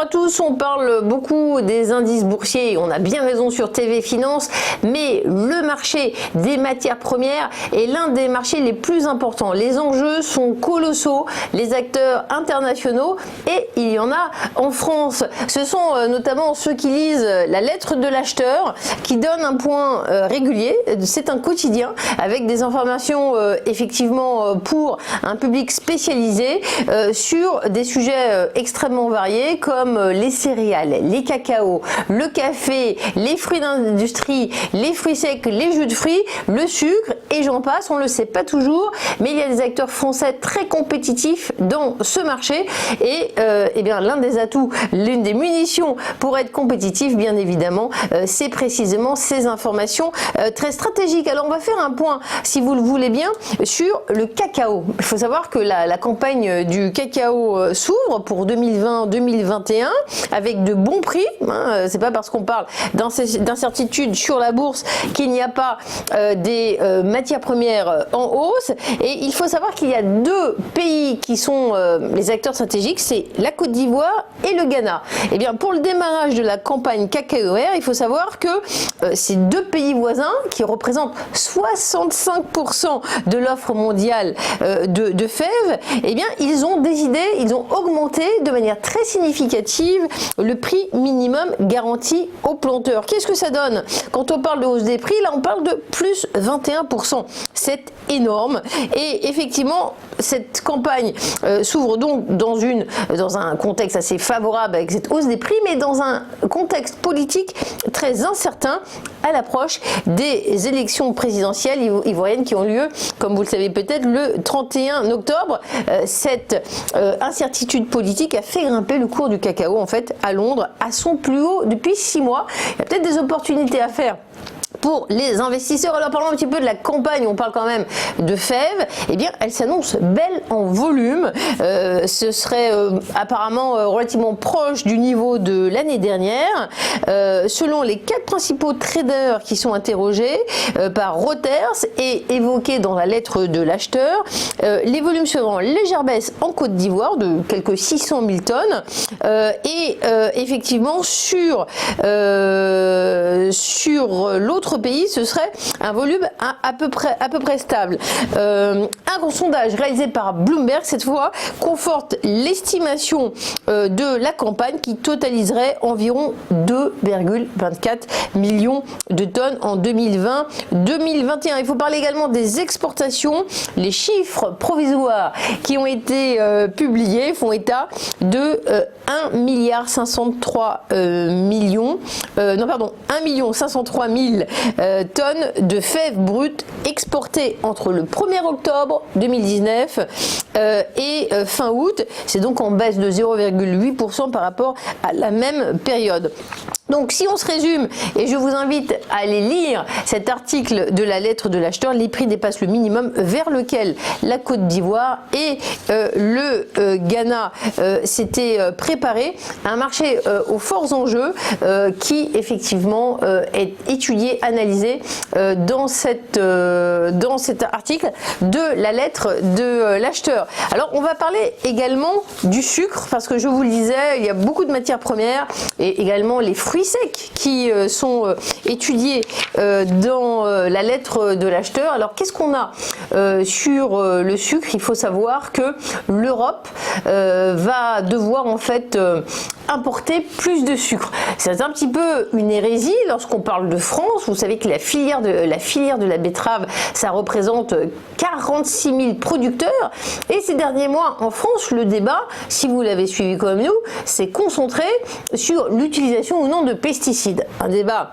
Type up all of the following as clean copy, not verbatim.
tous, on parle beaucoup des indices boursiers, on a bien raison sur TV Finance, mais le marché des matières premières est l'un des marchés les plus importants. Les enjeux sont colossaux, les acteurs internationaux, et il y en a en France. Ce sont notamment ceux qui lisent la lettre de l'acheteur, qui donne un point régulier. C'est un quotidien avec des informations effectivement pour un public spécialisé sur des sujets extrêmement variés comme les céréales, les cacao, le café, les fruits d'industrie, les fruits secs, les jus de fruits, le sucre et j'en passe. On ne le sait pas toujours, mais il y a des acteurs français très compétitifs dans ce marché et eh bien l'un des atouts, l'une des munitions pour être compétitif, bien évidemment, c'est précisément ces informations très stratégiques. Alors on va faire un point, si vous le voulez bien, sur le cacao. Il faut savoir que la campagne du cacao s'ouvre pour 2020-2021 avec de bons prix. C'est pas parce qu'on parle d'incertitude sur la bourse qu'il n'y a pas des matières premières en hausse. Et il faut savoir qu'il y a deux pays qui sont les acteurs stratégiques, c'est la Côte d'Ivoire et le Ghana. Et bien pour le démarrage de la campagne cacaoère, il faut savoir que ces deux pays voisins qui représentent 65% de l'offre mondiale de fèves, eh bien ils ont décidé, ils ont augmenté de manière très significative le prix minimum garanti aux planteurs. Qu'est-ce que ça donne? Quand on parle de hausse des prix, là on parle de plus 21%. C'est énorme et effectivement cette campagne s'ouvre donc dans un contexte assez favorable avec cette hausse des prix, mais dans un contexte politique très incertain à l'approche des élections présidentielles ivoiriennes qui ont lieu, comme vous le savez peut-être, le 31 octobre. Cette incertitude politique a fait grimper le cours du cacao en fait à Londres à son plus haut depuis 6 mois. Il y a peut-être des opportunités à faire pour les investisseurs. Alors parlons un petit peu de la campagne, on parle quand même de fèves, eh bien elle s'annonce belle en volume, ce serait apparemment relativement proche du niveau de l'année dernière, selon les 4 principaux traders qui sont interrogés par Reuters et évoqués dans la lettre de l'acheteur, les volumes seront en légère baisse en Côte d'Ivoire de quelques 600 000 tonnes et effectivement sur l'autre pays, ce serait un volume à peu près stable. Un sondage réalisé par Bloomberg cette fois conforte l'estimation de la campagne qui totaliserait environ 2,24 millions de tonnes en 2020-2021. Il faut parler également des exportations. Les chiffres provisoires qui ont été publiés font état de 1,503 millions, 1,503 000 tonnes de fèves brutes exportées entre le 1er octobre 2019 et fin août. C'est donc en baisse de 0,8% par rapport à la même période. Donc si on se résume, et je vous invite à aller lire cet article de la lettre de l'acheteur, les prix dépassent le minimum vers lequel la Côte d'Ivoire et le Ghana s'étaient préparés. Un marché aux forts enjeux qui effectivement est étudié, analysé dans cet article de la lettre de l'acheteur. Alors on va parler également du sucre, parce que je vous le disais, il y a beaucoup de matières premières et également les fruits secs qui sont étudiés dans la lettre de l'acheteur. Alors qu'est-ce qu'on a sur le sucre? Il faut savoir que l'Europe va devoir en fait importer plus de sucre. C'est un petit peu une hérésie lorsqu'on parle de France. Vous savez que la filière de la betterave, ça représente 46 000 producteurs et ces derniers mois en France, le débat, si vous l'avez suivi comme nous, s'est concentré sur l'utilisation ou non de pesticides. Un débat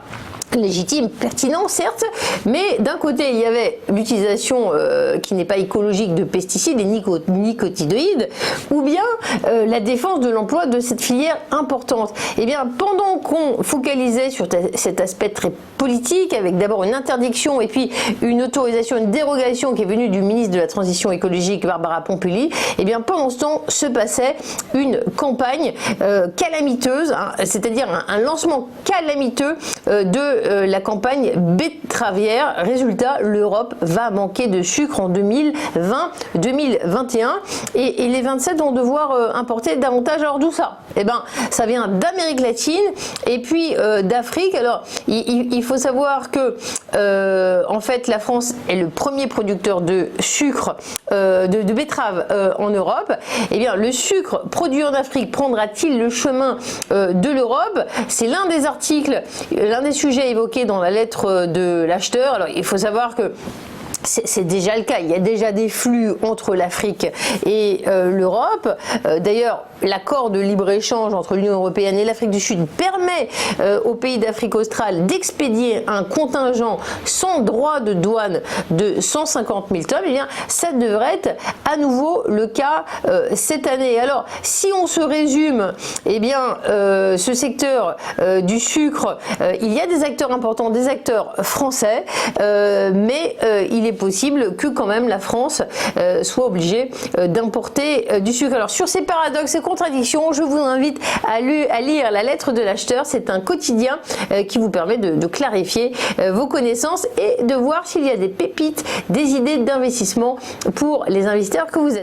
légitime, pertinent certes, mais d'un côté il y avait l'utilisation qui n'est pas écologique de pesticides et nicotinoïdes, ou bien la défense de l'emploi de cette filière importante. Et bien pendant qu'on focalisait sur cet aspect très politique, avec d'abord une interdiction et puis une autorisation, une dérogation qui est venue du ministre de la Transition écologique Barbara Pompili, et bien pendant ce temps se passait une campagne calamiteuse, hein, c'est-à-dire un lancement calamiteux de la campagne betteravière. Résultat, l'Europe va manquer de sucre en 2020-2021 et les 27 vont devoir importer davantage. Alors d'où ça? Eh ben, ça vient d'Amérique latine et puis d'Afrique. Alors, il faut savoir que en fait, la France est le premier producteur de sucre, de betterave en Europe. Eh bien, le sucre produit en Afrique prendra-t-il le chemin de l'Europe? C'est l'un des articles, l'un des sujets évoqués dans la lettre de l'acheteur. Alors, il faut savoir que c'est déjà le cas, il y a déjà des flux entre l'Afrique et l'Europe. D'ailleurs, l'accord de libre-échange entre l'Union européenne et l'Afrique du Sud permet aux pays d'Afrique australe d'expédier un contingent sans droit de douane de 150 000 tonnes. Eh bien, ça devrait être à nouveau le cas cette année. Alors, si on se résume, eh bien, ce secteur du sucre, il y a des acteurs importants, des acteurs français, mais il est possible que quand même la France soit obligée d'importer du sucre. Alors sur ces paradoxes et contradictions, je vous invite à lire la lettre de l'acheteur. C'est un quotidien qui vous permet de clarifier vos connaissances et de voir s'il y a des pépites, des idées d'investissement pour les investisseurs que vous êtes.